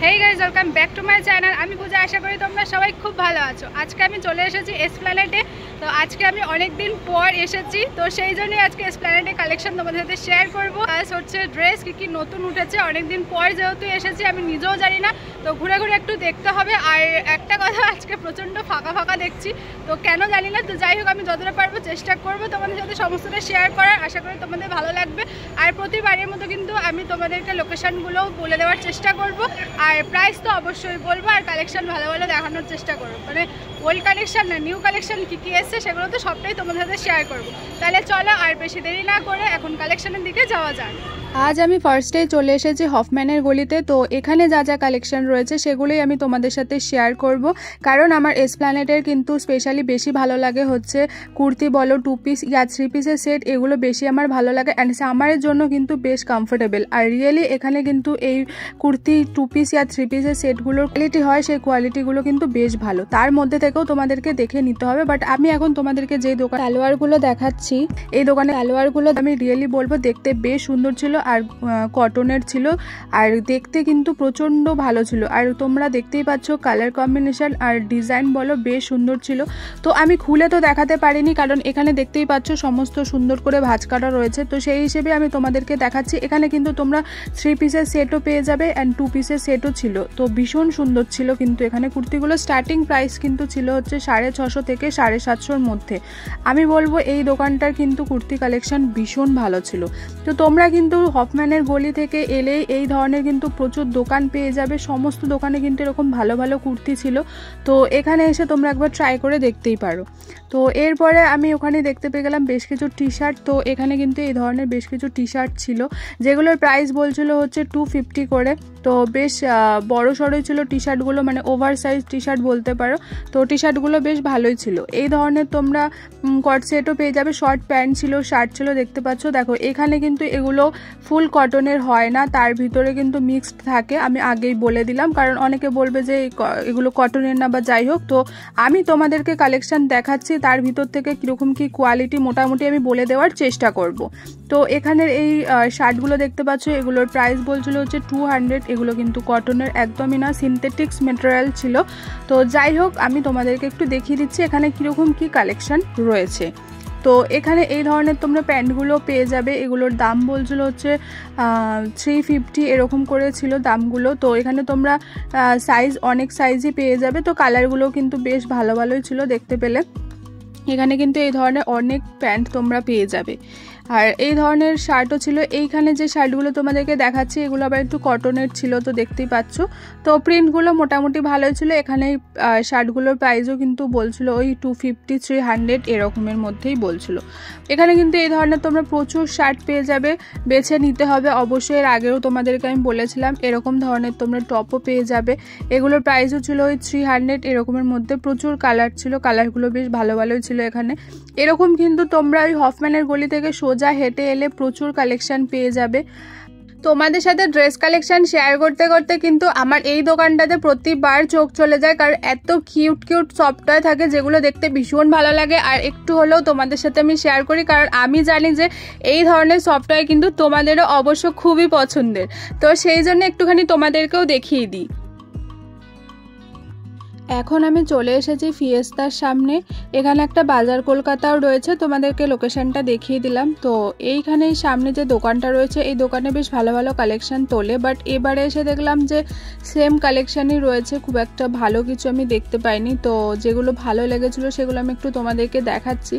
Hey guys, welcome back to my channel. আমি পূজা, আশা করি তোমরা সবাই খুব ভালো আছো। আজকে আমি চলে এসেছি এসপ্ল্যানেডে। তো আজকে আমি অনেক দিন পর এসেছি, তো সেই জন্যই আজকে এসপ্ল্যানেডে কালেকশন তোমাদের সাথে শেয়ার করবো। হচ্ছে ড্রেস কি নতুন উঠেছে, অনেক দিন পর যেহেতু এসেছি আমি নিজেও জানি না, তো ঘুরে ঘুরে একটু দেখতে হবে। আর একটা কথা, আজকে প্রচণ্ড ফাঁকা ফাঁকা দেখছি, তো কেন জানি না। তো যাই হোক, আমি যতটা পারবো চেষ্টা করবো তোমাদের সাথে সমস্তটা শেয়ার করার। আশা করি তোমাদের ভালো লাগবে। আর প্রতিবারের মতো কিন্তু আমি তোমাদেরকে লোকেশানগুলোও বলে দেওয়ার চেষ্টা করবো, আর প্রাইস তো অবশ্যই বলবো, আর কালেকশন ভালো ভালো দেখানোর চেষ্টা করবো। মানে ওল্ড কালেকশন না, নিউ কালেকশন কী কী এসছে সেগুলো তো সবটাই তোমাদের সাথে শেয়ার করবো। তাহলে চলো আর বেশি দেরি না করে এখন কালেকশনের দিকে যাওয়া যাক। আজ আমি ফার্স্টেই চলে এসেছি হফম্যানের গলিতে। তো এখানে যা যা কালেকশন রয়েছে সেগুলোই আমি তোমাদের সাথে শেয়ার করব, কারণ আমার এসপ্ল্যানেডের কিন্তু স্পেশালি বেশি ভালো লাগে হচ্ছে কুর্তি বলো, 2 পিস ইয়া 3 পিসের সেট, এগুলো বেশি আমার ভালো লাগে। অ্যান্ড সামারের জন্য কিন্তু বেশ কমফোর্টেবল। আর রিয়েলি এখানে কিন্তু এই কুর্তি 2 পিস ইয়া 3 পিসের সেটগুলোর কোয়ালিটি হয়, সেই কোয়ালিটিগুলো কিন্তু বেশ ভালো। তার মধ্যে থেকেও তোমাদেরকে দেখে নিতে হবে। বাট আমি এখন তোমাদেরকে যে দোকান সালোয়ারগুলো দেখাচ্ছি, এই দোকানে সালোয়ারগুলো আমি রিয়েলি বলবো দেখতে বেশ সুন্দর ছিল, আর কটনের ছিল, আর দেখতে কিন্তু প্রচণ্ড ভালো ছিল। আর তোমরা দেখতেই পাচ্ছ কালার কম্বিনেশন আর ডিজাইন বলো বেশ সুন্দর ছিল। তো আমি খুলে তো দেখাতে পারিনি, কারণ এখানে দেখতেই পাচ্ছ সমস্ত সুন্দর করে ভাঁজ কাটা রয়েছে। তো সেই হিসেবে আমি তোমাদেরকে দেখাচ্ছি। এখানে কিন্তু তোমরা 3 পিসের সেটও পেয়ে যাবে অ্যান্ড 2 পিসের সেটও ছিল। তো ভীষণ সুন্দর ছিল কিন্তু এখানে কুর্তিগুলো। স্টার্টিং প্রাইস কিন্তু ছিল হচ্ছে 650 থেকে 750-র মধ্যে। আমি বলবো এই দোকানটার কিন্তু কুর্তি কালেকশন ভীষণ ভালো ছিল। তো তোমরা কিন্তু হফম্যানের গলি থেকে এলেই এই ধরনের কিন্তু প্রচুর দোকান পেয়ে যাবে। সমস্ত দোকানে কিন্তু এরকম ভালো ভালো কুর্তি ছিল। তো এখানে এসে তোমরা একবার ট্রাই করে দেখতেই পারো। তো এরপরে আমি ওখানে দেখতে পেয়ে গেলাম বেশ কিছু টি শার্ট। তো এখানে কিন্তু এই ধরনের বেশ কিছু টি শার্ট ছিল, যেগুলোর প্রাইস বলছিল হচ্ছে 250 করে। তো বেশ বড় সড়োই ছিল টি শার্টগুলো, মানে ওভার সাইজ টি শার্ট বলতে পারো। তো টি শার্টগুলো বেশ ভালোই ছিল। এই ধরনের তোমরা কট সেটও পেয়ে যাবে, শর্ট প্যান্ট ছিল, শার্ট ছিল, দেখতে পাচ্ছ। দেখো এখানে কিন্তু এগুলো ফুল কটনের হয় না, তার ভিতরে কিন্তু মিক্সড থাকে। আমি আগেই বলে দিলাম, কারণ অনেকে বলবে যে এগুলো কটনের না বা যাই হোক। তো আমি তোমাদেরকে কালেকশন দেখাচ্ছি, তার ভিতর থেকে কীরকম কী কোয়ালিটি মোটামুটি আমি বলে দেওয়ার চেষ্টা করব। তো এখানের এই শার্টগুলো দেখতে পাচ্ছ, এগুলোর প্রাইস বলছিল হচ্ছে 200। এগুলো কিন্তু কটনের একদমই না, সিনথেটিক্স মেটেরিয়াল ছিল। তো যাই হোক, আমি তোমাদেরকে একটু দেখিয়ে দিচ্ছি এখানে কীরকম কী কালেকশন রয়েছে। তো এখানে এই ধরনের তোমরা প্যান্টগুলো পেয়ে যাবে। এগুলোর দাম বলছিল হচ্ছে 350 এরকম করে ছিল দামগুলো। তো এখানে তোমরা সাইজ অনেক সাইজই পেয়ে যাবে। তো কালারগুলো কিন্তু বেশ ভালো ভালোই ছিল দেখতে পেলে। এখানে কিন্তু এই ধরনের অনেক প্যান্ট তোমরা পেয়ে যাবে, আর এই ধরনের শার্টও ছিল। এইখানে যে শার্টগুলো তোমাদেরকে দেখাচ্ছি এগুলো আবার একটু কটনের ছিল, তো দেখতেই পাচ্ছ। তো প্রিন্টগুলো মোটামুটি ভালোই ছিল। এখানে শার্টগুলোর প্রাইসও কিন্তু বলছিল ওই 250, 300 এরকমের মধ্যেই বলছিল। এখানে কিন্তু এই ধরনের তোমরা প্রচুর শার্ট পেয়ে যাবে, বেছে নিতে হবে অবশ্যই। এর আগেও তোমাদেরকে আমি বলেছিলাম এরকম ধরনের তোমরা টপও পেয়ে যাবে। এগুলোর প্রাইসও ছিল ওই 300 এরকমের মধ্যে। প্রচুর কালার ছিল, কালারগুলো বেশ ভালো ভালোই ছিল এখানে। এরকম কিন্তু তোমরা ওই হফম্যানের গলি থেকে সোজা হেঁটে এলে প্রচুর কালেকশন পেয়ে যাবে। তোমাদের সাথে ড্রেস কালেকশন শেয়ার করতে করতে কিন্তু আমার এই দোকানটাতে প্রতিবার চোখ চলে যায়, কারণ এত কিউট কিউট সফটওয়্যার থাকে যেগুলো দেখতে ভীষণ ভালো লাগে। আর একটু হলেও তোমাদের সাথে আমি শেয়ার করি, কারণ আমি জানি যে এই ধরনের সফটওয়্যার কিন্তু তোমাদেরও অবশ্য খুবই পছন্দের। তো সেই জন্য একটুখানি তোমাদেরকেও দেখিয়ে দিই। এখন আমি চলে এসেছি ফিয়েস্তার সামনে। এখানে একটা বাজার কলকাতাও রয়েছে, তোমাদেরকে লোকেশনটা দেখিয়ে দিলাম। তো এইখানে সামনে যে দোকানটা রয়েছে, এই দোকানে বেশ ভালো ভালো কালেকশন তোলে। বাট এবারে এসে দেখলাম যে সেম কালেকশানই রয়েছে, খুব একটা ভালো কিছু আমি দেখতে পাইনি। তো যেগুলো ভালো লেগেছিলো সেগুলো আমি একটু তোমাদেরকে দেখাচ্ছি।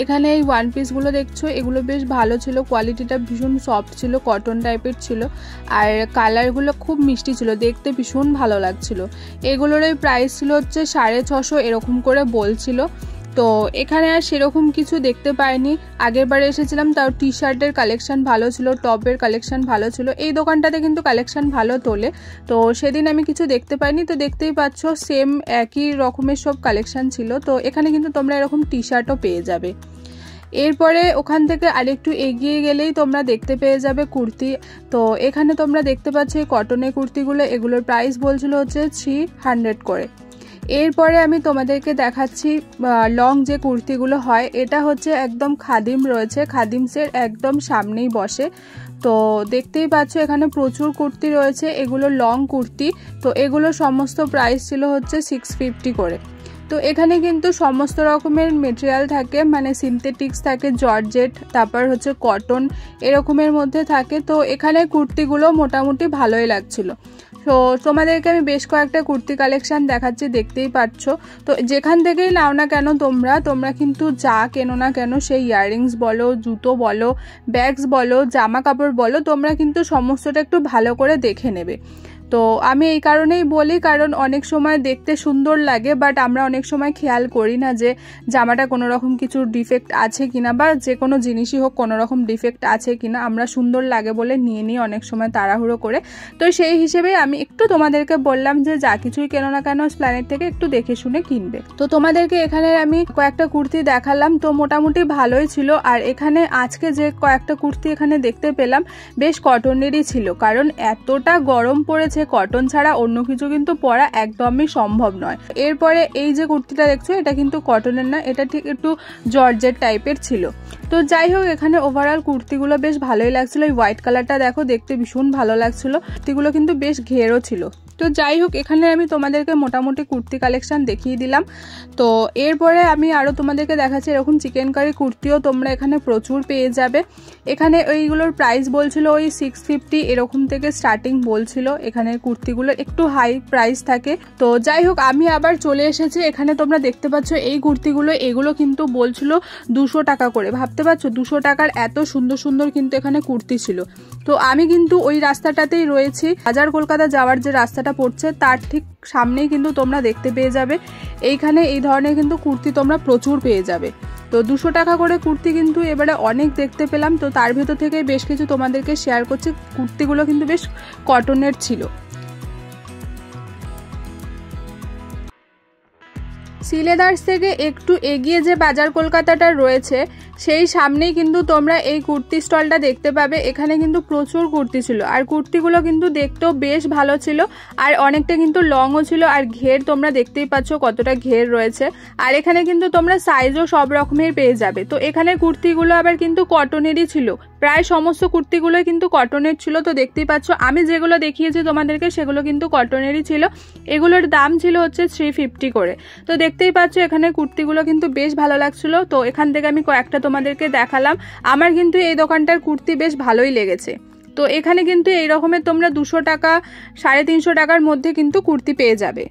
এখানে এই 1 পিসগুলো দেখছো, এগুলো বেশ ভালো ছিল, কোয়ালিটিটা ভীষণ সফট ছিল, কটন টাইপের ছিল, আর কালারগুলো খুব মিষ্টি ছিল, দেখতে ভীষণ ভালো লাগছিল। এগুলোর এই প্রাইস ছিল হচ্ছে 650 এরকম করে বলছিল। তো এখানে আর সেরকম কিছু দেখতে পাইনি। আগের বারে এসেছিলাম, তাও টি শার্টের কালেকশন ভালো ছিল, টপের কালেকশন ভালো ছিল। এই দোকানটাতে কিন্তু কালেকশন ভালো তোলে। তো সেদিন আমি কিছু দেখতে পাইনি। তো দেখতেই পাচ্ছ সেম একই রকমের সব কালেকশন ছিল। তো এখানে কিন্তু তোমরা এরকম টি শার্টও পেয়ে যাবে। এরপরে ওখান থেকে আরেকটু এগিয়ে গেলেই তোমরা দেখতে পেয়ে যাবে কুর্তি। তো এখানে তোমরা দেখতে পাচ্ছ এই কটনের কুর্তিগুলো, এগুলোর প্রাইস বলছিল হচ্ছে 300 করে। এরপরে আমি তোমাদেরকে দেখাচ্ছি লং যে কুর্তিগুলো হয়, এটা হচ্ছে একদম খাদিম রয়েছে, খাদিমসের একদম সামনেই বসে। তো দেখতেই পাচ্ছ এখানে প্রচুর কুর্তি রয়েছে, এগুলো লং কুর্তি। তো এগুলো সমস্ত প্রাইস ছিল হচ্ছে 650 করে। তো এখানে কিন্তু সমস্ত রকমের মেটেরিয়াল থাকে, মানে সিনথেটিক্স থাকে, জর্জেট, তারপর হচ্ছে কটন, এরকমের মধ্যে থাকে। তো এখানে কুর্তিগুলো মোটামুটি ভালোই লাগছিল। তো তোমাদেরকে আমি বেশ কয়েকটা কুর্তি কালেকশান দেখাচ্ছি, দেখতেই পাচ্ছ। তো যেখান থেকেই নাও না কেন তোমরা কিন্তু যা কেনো না কেন, সেই ইয়াররিংস বলো, জুতো বলো, ব্যাগস বলো, জামা কাপড় বলো, তোমরা কিন্তু সমস্তটা একটু ভালো করে দেখে নেবে। তো আমি এই কারণেই বলি, কারণ অনেক সময় দেখতে সুন্দর লাগে, বাট আমরা অনেক সময় খেয়াল করি না যে জামাটা কোনো রকম কিছু ডিফেক্ট আছে কিনা, বা যে কোনো জিনিসই হোক কোনো রকম ডিফেক্ট আছে কিনা, আমরা সুন্দর লাগে বলে নিয়ে নিই অনেক সময় তাড়াহুড়ো করে। তো সেই হিসেবেই আমি একটু তোমাদেরকে বললাম যে যা কিছুই কেনো না কেন এসপ্ল্যানেড থেকে একটু দেখে শুনে কিনবে। তো তোমাদেরকে এখানে আমি কয়েকটা কুর্তি দেখালাম, তো মোটামুটি ভালোই ছিল। আর এখানে আজকে যে কয়েকটা কুর্তি এখানে দেখতে পেলাম বেশ কটনেরই ছিল, কারণ এতটা গরম পড়েছে, কটন ছাড়া অন্য কিছু কিন্তু পরা একদমই সম্ভব নয়। এরপরে এই যে কুর্তিটা দেখছো, এটা কিন্তু কটনের না, এটা ঠিক একটু জর্জেট টাইপের ছিল। তো যাই হোক, এখানে ওভারঅল কুর্তিগুলো বেশ ভালোই লাগছিল। এই হোয়াইট কালারটা দেখো, দেখতে ভীষণ ভালো লাগছিল। কুর্তিগুলো কিন্তু বেশ ঘেরও ছিল। তো যাই হোক, এখানে আমি তোমাদেরকে মোটামুটি কুর্তি কালেকশন দেখিয়ে দিলাম। তো এরপরে আমি আরও তোমাদেরকে দেখাচ্ছি, এরকম চিকেন কারি কুর্তিও তোমরা এখানে প্রচুর পেয়ে যাবে। এখানে ওইগুলোর প্রাইস বলছিল ওই 650 এরকম থেকে স্টার্টিং বলছিল। এখানে কুর্তিগুলোর একটু হাই প্রাইস থাকে। তো যাই হোক, আমি আবার চলে এসেছি। এখানে তোমরা দেখতে পাচ্ছ এই কুর্তিগুলো, এগুলো কিন্তু বলছিল 200 টাকা করে। ভাবতে পারছো 200 টাকার এত সুন্দর সুন্দর কিন্তু এখানে কুর্তি ছিল। তো আমি কিন্তু ওই রাস্তাটাতেই রয়েছি, বাজার কলকাতা যাওয়ার যে রাস্তাটা পড়ছে তার ঠিক সামনেই কিন্তু তোমরা দেখতে পেয়ে যাবে এইখানে এই ধরনের কিন্তু কুর্তি তোমরা প্রচুর পেয়ে যাবে। তো 200 টাকা করে কুর্তি কিন্তু এবারে অনেক দেখতে পেলাম। তো তার ভেতর থেকে বেশ কিছু তোমাদেরকে শেয়ার করছি। কুর্তিগুলো কিন্তু বেশ কটনের ছিল। সিলেদার্স থেকে একটু এগিয়ে যে বাজার কলকাতাটা রয়েছে সেই সামনেই কিন্তু তোমরা এই কুর্তি স্টলটা দেখতে পাবে। এখানে কিন্তু প্রচুর কুর্তি ছিল, আর কুর্তিগুলো কিন্তু দেখতেও বেশ ভালো ছিল, আর অনেকটা কিন্তু লংও ছিল। আর ঘের তোমরা দেখতেই পাচ্ছ কতটা ঘের রয়েছে। আর এখানে কিন্তু তোমরা সাইজও সব রকমের পেয়ে যাবে। তো এখানে কুর্তিগুলো আবার কিন্তু কটনেরই ছিল, প্রায় সমস্ত কুর্তিগুলোই কিন্তু কটনের ছিল। তো দেখতেই পাচ্ছ আমি যেগুলো দেখিয়েছি তোমাদেরকে সেগুলো কিন্তু কটনেরই ছিল। এগুলোর দাম ছিল হচ্ছে 350 করে। তো দেখতেই পাচ্ছ এখানে কুর্তিগুলো কিন্তু বেশ ভালো লাগছিল। তো এখান থেকে আমি কয়েকটা তোমাদেরকে দেখালাম। আমার কিন্তু এই দোকানটার কুর্তি বেশ ভালোই লেগেছে। তো এখানে কিন্তু এই রকমের তোমরা 200 টাকা 350 টাকার মধ্যে কিন্তু কুর্তি পেয়ে যাবে।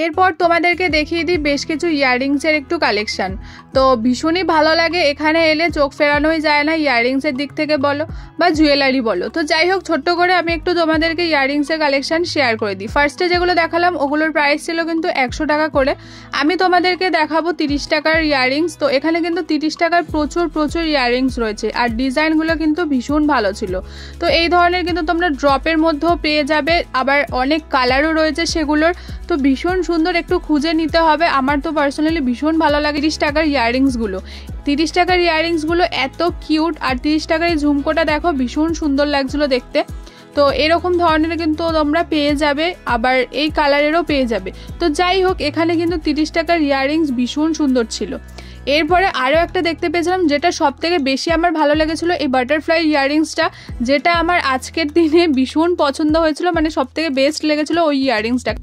এরপর তোমাদেরকে দেখিয়ে দিই বেশ কিছু ইয়াররিংসের একটু কালেকশন। তো ভীষণই ভালো লাগে, এখানে এলে চোখ ফেরানোই যায় না, ইয়াররিংসের দিক থেকে বলো বা জুয়েলারি বলো। তো যাই হোক, ছোট্ট করে আমি একটু তোমাদেরকে ইয়াররিংসের কালেকশন শেয়ার করে দিই। ফার্স্টে যেগুলো দেখালাম ওগুলোর প্রাইস ছিল কিন্তু 100 টাকা করে। আমি তোমাদেরকে দেখাবো 30 টাকার ইয়াররিংস। তো এখানে কিন্তু 30 টাকার প্রচুর প্রচুর ইয়াররিংস রয়েছে, আর ডিজাইনগুলো কিন্তু ভীষণ ভালো ছিল। তো এই ধরনের কিন্তু তোমরা ড্রপের মধ্যেও পেয়ে যাবে, আবার অনেক কালারও রয়েছে সেগুলোর। তো ভীষণ সুন্দর, একটু খুঁজে নিতে হবে। আমার তো পার্সোনালি ভীষণ ভালো লাগে 30 টাকার ইয়াররিংসগুলো। 30 টাকার ইয়াররিংসগুলো এত কিউট, আর 30 টাকার এই ঝুমকোটা দেখো ভীষণ সুন্দর লাগছিল দেখতে। তো এরকম ধরনের কিন্তু তোমরা পেয়ে যাবে, আবার এই কালারেরও পেয়ে যাবে। তো যাই হোক, এখানে কিন্তু 30 টাকার ইয়াররিংস ভীষণ সুন্দর ছিল। এরপরে আরও একটা দেখতে পেয়েছিলাম যেটা সব থেকে বেশি আমার ভালো লেগেছিলো, এই বাটারফ্লাই ইয়াররিংসটা, যেটা আমার আজকের দিনে ভীষণ পছন্দ হয়েছিল, মানে সব থেকে বেস্ট লেগেছিলো ওই ইয়াররিংসটা।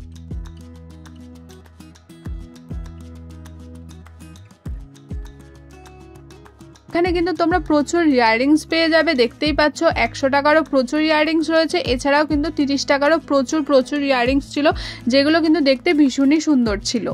এখানে কিন্তু তোমরা প্রচুর ইয়াররিংস পেয়ে যাবে, দেখতেই পাচ্ছ 100 টাকারও প্রচুর ইয়াররিংস রয়েছে। এছাড়াও কিন্তু 30 টাকারও প্রচুর প্রচুর ইয়াররিংস ছিল, যেগুলো কিন্তু দেখতে ভীষণই সুন্দর ছিল।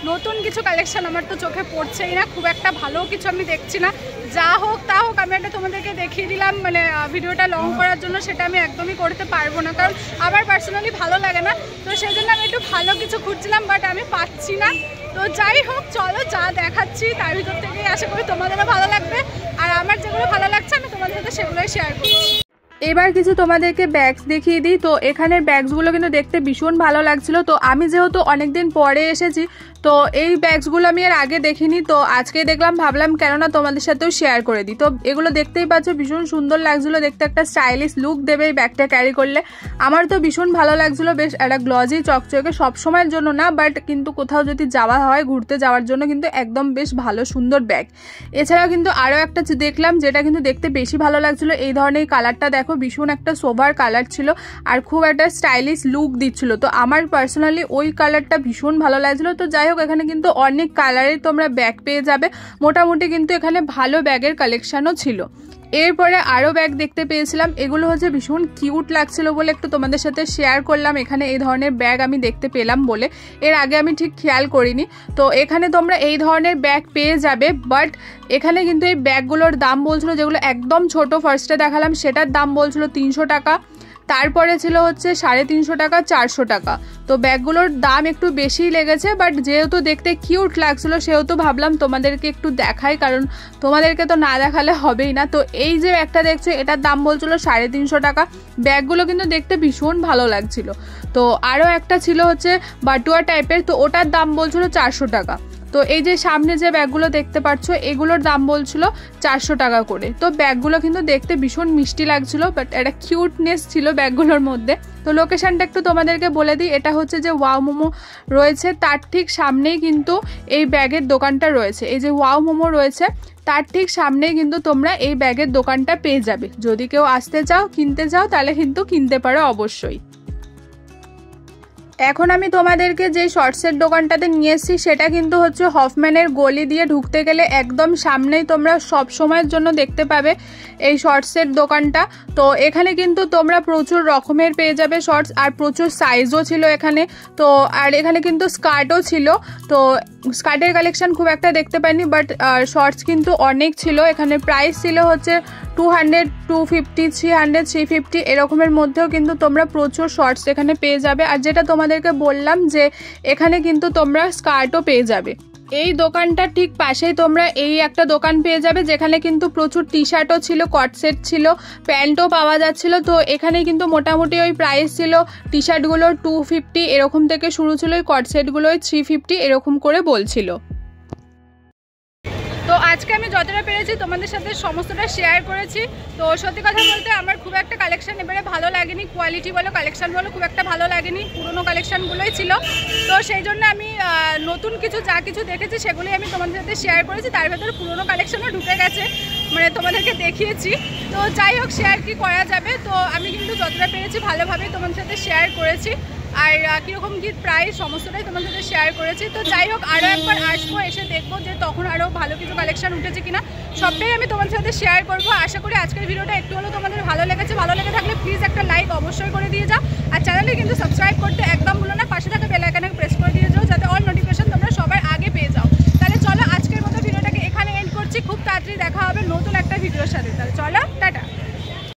নতুন কিছু কালেকশন আমার তো চোখে পড়ছেই না, খুব একটা ভালো কিছু আমি দেখছি না। যা হোক তা হোক, আমি একটা তোমাদেরকে দেখিয়ে দিলাম, মানে ভিডিওটা লং করার জন্য সেটা আমি একদমই করতে পারবো না, কারণ আমার পার্সোনালি ভালো লাগে না। তো সেই জন্য আমি একটু ভালো কিছু খুঁজছিলাম, বাট আমি পাচ্ছি না। তো যাই হোক, চলো যা দেখাচ্ছি তার ভিতর থেকেই আশা করি তোমাদেরও ভালো লাগবে, আর আমার যেগুলো ভালো লাগছে আমি তোমাদের সাথে সেগুলোই শেয়ার করছি। এবার কিছু তোমাদেরকে ব্যাগস দেখিয়ে দিই। তো এখানের ব্যাগসগুলো কিন্তু দেখতে ভীষণ ভালো লাগছিল। তো আমি যেহেতু অনেকদিন পরে এসেছি, তো এই ব্যাগসগুলো আমি এর আগে দেখিনি, তো আজকে দেখলাম, ভাবলাম কেননা তোমাদের সাথেও শেয়ার করে দিই। তো এগুলো দেখতেই পাচ্ছ ভীষণ সুন্দর লাগছিলো দেখতে, একটা স্টাইলিশ লুক দেবে এই ব্যাগটা ক্যারি করলে। আমার তো ভীষণ ভালো লাগছিলো, বেশ একটা গ্লজি চকচকে, সবসময়ের জন্য না, বাট কিন্তু কোথাও যদি যাওয়া হয় ঘুরতে যাওয়ার জন্য কিন্তু একদম বেশ ভালো সুন্দর ব্যাগ। এছাড়াও কিন্তু আরও একটা দেখলাম যেটা কিন্তু দেখতে বেশি ভালো লাগছিলো, এই ধরনের কালারটা দেখো, ভীষণ একটা সোভার কালার ছিল আর খুব একটা স্টাইলিশ লুক দিচ্ছিল। তো আমার পার্সোনালি ওই কালারটা ভীষণ ভালো লাগছিলো। তো যাই হোক, এখানে কিন্তু অনেক কালারের তোমরা ব্যাগ পেয়ে যাবে, মোটামুটি কিন্তু এখানে ভালো ব্যাগের কালেকশনও ছিল। এরপরে আরও ব্যাগ দেখতে পেয়েছিলাম, এগুলো হচ্ছে ভীষণ কিউট লাগছিল বলে একটু তোমাদের সাথে শেয়ার করলাম। এখানে এই ধরনের ব্যাগ আমি দেখতে পেলাম বলে, এর আগে আমি ঠিক খেয়াল করিনি। তো এখানে তোমরা এই ধরনের ব্যাগ পেয়ে যাবে, বাট এখানে কিন্তু এই ব্যাগগুলোর দাম বলছিল, যেগুলো একদম ছোট ফার্স্টে দেখালাম সেটার দাম বলছিল 300 টাকা, তারপরে ছিল হচ্ছে 350 টাকা, 400 টাকা। তো ব্যাগগুলোর দাম একটু বেশিই লেগেছে, বাট যেহেতু দেখতে কিউট লাগছিল সেহেতু ভাবলাম তোমাদেরকে একটু দেখাই, কারণ তোমাদেরকে তো না দেখালে হবেই না। তো এই যে একটা দেখছো, এটার দাম বলছিল 350 টাকা। ব্যাগগুলো কিন্তু দেখতে ভীষণ ভালো লাগছিল। তো আরও একটা ছিল হচ্ছে বাটুয়া টাইপের, তো ওটার দাম বলছিল 400 টাকা। তো এই যে সামনে যে ব্যাগগুলো দেখতে পাচ্ছ, এগুলোর দাম বলছিল 400 টাকা করে। তো ব্যাগগুলো কিন্তু দেখতে ভীষণ মিষ্টি লাগছিল, বাট একটা কিউটনেস ছিল ব্যাগগুলোর মধ্যে। তো লোকেশনটা একটু তোমাদেরকে বলে দিই, এটা হচ্ছে যে ওয়াও মোমো রয়েছে তার ঠিক সামনেই কিন্তু এই ব্যাগের দোকানটা রয়েছে। এই যে ওয়াও মোমো রয়েছে তার ঠিক সামনেই কিন্তু তোমরা এই ব্যাগের দোকানটা পেয়ে যাবে। যদি কেউ আসতে চাও, কিনতে চাও, তাহলে কিন্তু কিনতে পারো অবশ্যই। এখন আমি তোমাদেরকে যে শর্টসের দোকানটাতে নিয়ে এসেছি সেটা কিন্তু হচ্ছে হফম্যানের গলি দিয়ে ঢুকতে গেলে একদম সামনেই তোমরা সব সময়ের জন্য দেখতে পাবে এই শর্টসের দোকানটা। তো এখানে কিন্তু তোমরা প্রচুর রকমের পেয়ে যাবে শর্টস, আর প্রচুর সাইজও ছিল এখানে। তো আর এখানে কিন্তু স্কার্টও ছিল। তো স্কার্টের কালেকশন খুব একটা দেখতে পাইনি, বাট শর্টস কিন্তু অনেক ছিল। এখানে প্রাইস ছিল হচ্ছে 200, 250, 300, 350 এরকমের মধ্যেও কিন্তু তোমরা প্রচুর শর্টস এখানে পেয়ে যাবে। আর যেটা তোমাদেরকে বললাম যে এখানে কিন্তু তোমরা স্কার্টও পেয়ে যাবে। এই দোকানটার ঠিক পাশেই তোমরা এই একটা দোকান পেয়ে যাবে যেখানে কিন্তু প্রচুর টি শার্টও ছিল, কট সেট ছিল, প্যান্টও পাওয়া যাচ্ছিল। তো এখানে কিন্তু মোটামুটি ওই প্রাইস ছিল টি শার্টগুলোর 250 এরকম থেকে শুরু ছিল, ওই কট সেটগুলোই 350 এরকম করে বলছিল। তো আজকে আমি যতটা পেরেছি তোমাদের সাথে সমস্তটা শেয়ার করেছি। তো সত্যি কথা বলতে আমার খুব একটা কালেকশন এবারে ভালো লাগেনি, কোয়ালিটি বলো কালেকশন বলো খুব একটা ভালো লাগেনি, পুরোনো কালেকশনগুলোই ছিল। তো সেই জন্য আমি নতুন যা কিছু দেখেছি সেগুলোই আমি তোমাদের সাথে শেয়ার করেছি। তার ভেতরে পুরোনো কালেকশনও ঢুকে গেছে, মানে তোমাদেরকে দেখিয়েছি। তো যাই হোক, শেয়ার কি করা যাবে। তো আমি কিন্তু যতটা পেরেছি ভালোভাবেই তোমাদের সাথে শেয়ার করেছি, আর কীরকম কী প্রাইস সমস্তটাই তোমাদের সাথে শেয়ার করেছি। তো যাই হোক, আরও একবার আসবো, এসে দেখবো যে তখন আরও ভালো কিছু কালেকশন উঠেছে কিনা, সবটাই আমি তোমাদের সাথে শেয়ার করবো। আশা করি আজকের ভিডিওটা একটু হলেও তোমাদের ভালো লেগেছে। ভালো লেগে থাকলে প্লিজ একটা লাইক অবশ্যই করে দিয়ে যাও, আর চ্যানেলে কিন্তু সাবস্ক্রাইব